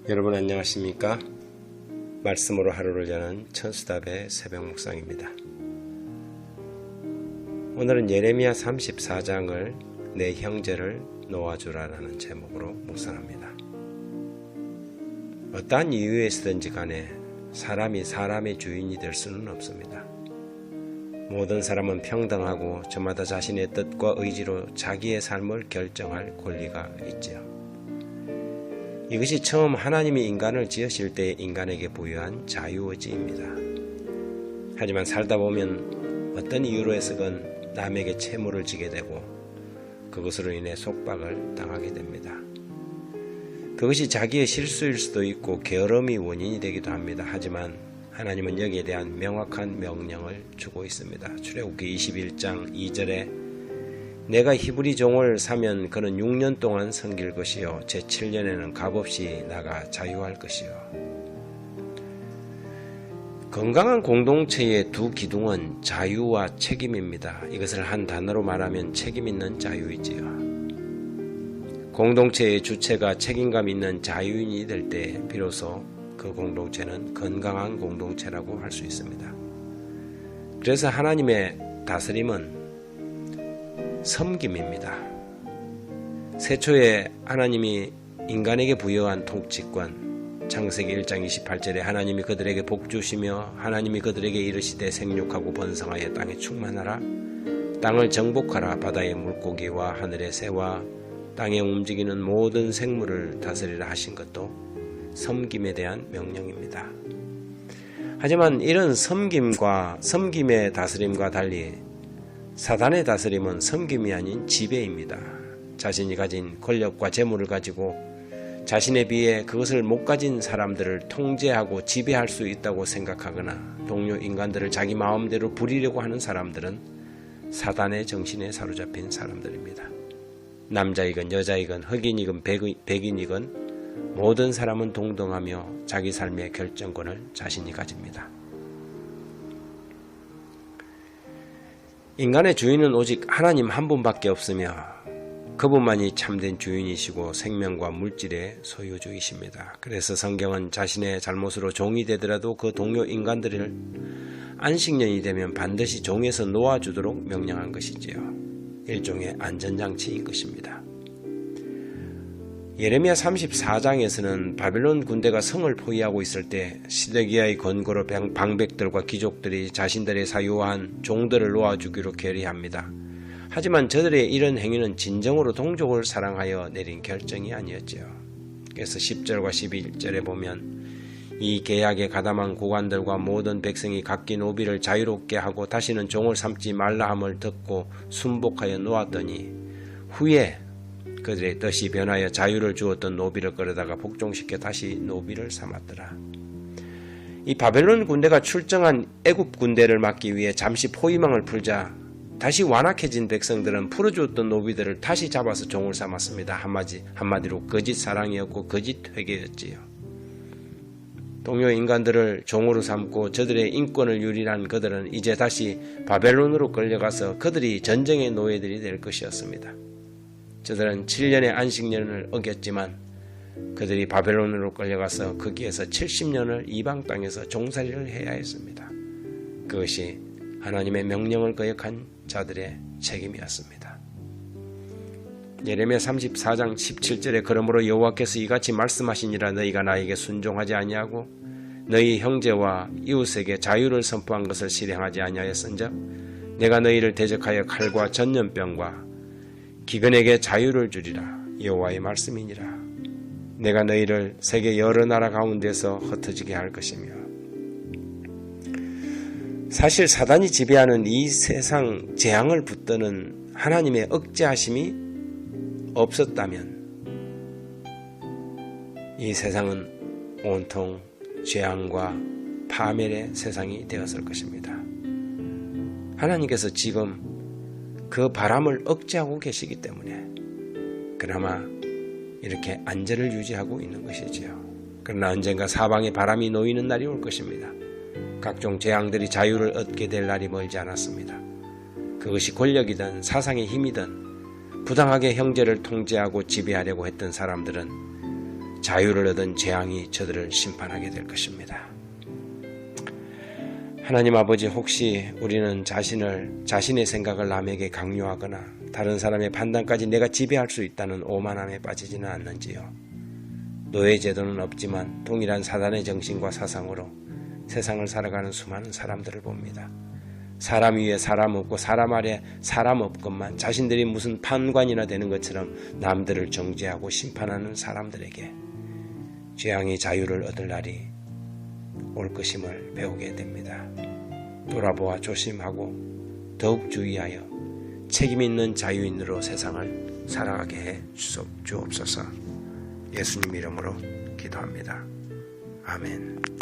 여러분 안녕하십니까? 말씀으로 하루를 여는 천수답의 새벽 묵상입니다. 오늘은 예레미야 34장을 내 형제를 놓아주라라는 제목으로 묵상합니다. 어떠한 이유에서든지 간에 사람이 사람의 주인이 될 수는 없습니다. 모든 사람은 평등하고 저마다 자신의 뜻과 의지로 자기의 삶을 결정할 권리가 있지요. 이것이 처음 하나님이 인간을 지으실 때 인간에게 부여한 자유의지입니다. 하지만 살다 보면 어떤 이유로 해서건 남에게 채무를 지게 되고 그것으로 인해 속박을 당하게 됩니다. 그것이 자기의 실수일 수도 있고 게으름이 원인이 되기도 합니다. 하지만 하나님은 여기에 대한 명확한 명령을 주고 있습니다. 출애굽기 21장 2절에 내가 히브리 종을 사면 그는 6년 동안 섬길 것이요 제7년에는 값없이 나가 자유할 것이요. 건강한 공동체의 두 기둥은 자유와 책임입니다. 이것을 한 단어로 말하면 책임 있는 자유이지요. 공동체의 주체가 책임감 있는 자유인이 될 때 비로소 그 공동체는 건강한 공동체라고 할 수 있습니다. 그래서 하나님의 다스림은 섬김입니다. 세초에 하나님이 인간에게 부여한 통치권, 창세기 1장 28절에 하나님이 그들에게 복주시며 하나님이 그들에게 이르시되 생육하고 번성하여 땅에 충만하라, 땅을 정복하라, 바다의 물고기와 하늘의 새와 땅에 움직이는 모든 생물을 다스리라 하신 것도 섬김에 대한 명령입니다. 하지만 이런 섬김의 다스림과 달리 사단의 다스림은 섬김이 아닌 지배입니다. 자신이 가진 권력과 재물을 가지고 자신에 비해 그것을 못 가진 사람들을 통제하고 지배할 수 있다고 생각하거나 동료 인간들을 자기 마음대로 부리려고 하는 사람들은 사단의 정신에 사로잡힌 사람들입니다. 남자이건 여자이건 흑인이건 백인이건 모든 사람은 동등하며 자기 삶의 결정권을 자신이 가집니다. 인간의 주인은 오직 하나님 한 분밖에 없으며 그분만이 참된 주인이시고 생명과 물질의 소유주이십니다. 그래서 성경은 자신의 잘못으로 종이 되더라도 그 동료 인간들을 안식년이 되면 반드시 종에서 놓아주도록 명령한 것이지요. 일종의 안전장치인 것입니다. 예레미야 34장에서는 바벨론 군대가 성을 포위하고 있을 때 시드기야의 권고로 방백들과 귀족들이 자신들의 사유한 종들을 놓아주기로 결의합니다. 하지만 저들의 이런 행위는 진정으로 동족을 사랑하여 내린 결정이 아니었지요. 그래서 10절과 11절에 보면 이 계약에 가담한 고관들과 모든 백성이 각기 노비를 자유롭게 하고 다시는 종을 삼지 말라 함을 듣고 순복하여 놓았더니 후에 그들의 뜻이 변하여 자유를 주었던 노비를 끌어다가 복종시켜 다시 노비를 삼았더라. 이 바벨론 군대가 출정한 애굽 군대를 막기 위해 잠시 포위망을 풀자 다시 완악해진 백성들은 풀어주었던 노비들을 다시 잡아서 종을 삼았습니다. 한마디로 거짓 사랑이었고 거짓 회개였지요. 동료 인간들을 종으로 삼고 저들의 인권을 유린한 그들은 이제 다시 바벨론으로 끌려가서 그들이 전쟁의 노예들이 될 것이었습니다. 저들은 7년의 안식년을 어겼지만 그들이 바벨론으로 끌려가서 거기에서 70년을 이방 땅에서 종살이를 해야 했습니다. 그것이 하나님의 명령을 거역한 자들의 책임이었습니다. 예레미야 34장 17절에 그러므로 여호와께서 이같이 말씀하시니라 너희가 나에게 순종하지 아니하고 너희 형제와 이웃에게 자유를 선포한 것을 실행하지 아니하였은즉 내가 너희를 대적하여 칼과 전염병과 기근에게 자유를 주리라. 여호와의 말씀이니라. 내가 너희를 세계 여러 나라 가운데서 흩어지게 할 것이며. 사실 사단이 지배하는 이 세상 재앙을 붙드는 하나님의 억제하심이 없었다면 이 세상은 온통 재앙과 파멸의 세상이 되었을 것입니다. 하나님께서 지금 그 바람을 억제하고 계시기 때문에 그나마 이렇게 안전을 유지하고 있는 것이지요. 그러나 언젠가 사방에 바람이 놓이는 날이 올 것입니다. 각종 재앙들이 자유를 얻게 될 날이 멀지 않았습니다. 그것이 권력이든 사상의 힘이든 부당하게 형제를 통제하고 지배하려고 했던 사람들은 자유를 얻은 재앙이 저들을 심판하게 될 것입니다. 하나님 아버지, 혹시 우리는 자신의 생각을 남에게 강요하거나 다른 사람의 판단까지 내가 지배할 수 있다는 오만함에 빠지지는 않는지요? 노예제도는 없지만 동일한 사단의 정신과 사상으로 세상을 살아가는 수많은 사람들을 봅니다. 사람 위에 사람 없고 사람 아래 사람 없건만 자신들이 무슨 판관이나 되는 것처럼 남들을 정죄하고 심판하는 사람들에게 재앙의 자유를 얻을 날이 올 것임을 배우게 됩니다. 돌아보아 조심하고 더욱 주의하여 책임 있는 자유인으로 세상을 살아가게 해 주옵소서. 예수님 이름으로 기도합니다. 아멘.